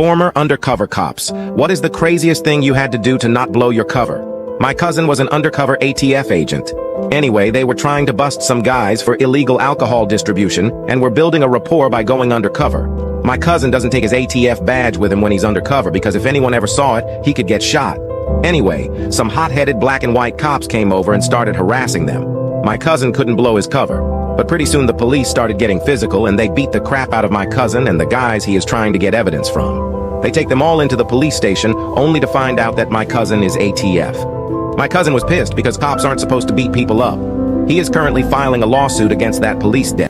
Former undercover cops. What is the craziest thing you had to do to not blow your cover? My cousin was an undercover ATF agent. Anyway, they were trying to bust some guys for illegal alcohol distribution and were building a rapport by going undercover. My cousin doesn't take his ATF badge with him when he's undercover because if anyone ever saw it, he could get shot. Anyway, some hot-headed black and white cops came over and started harassing them. My cousin couldn't blow his cover, but pretty soon the police started getting physical and they beat the crap out of my cousin and the guys he is trying to get evidence from. They take them all into the police station only to find out that my cousin is ATF. My cousin was pissed because cops aren't supposed to beat people up. He is currently filing a lawsuit against that police debt.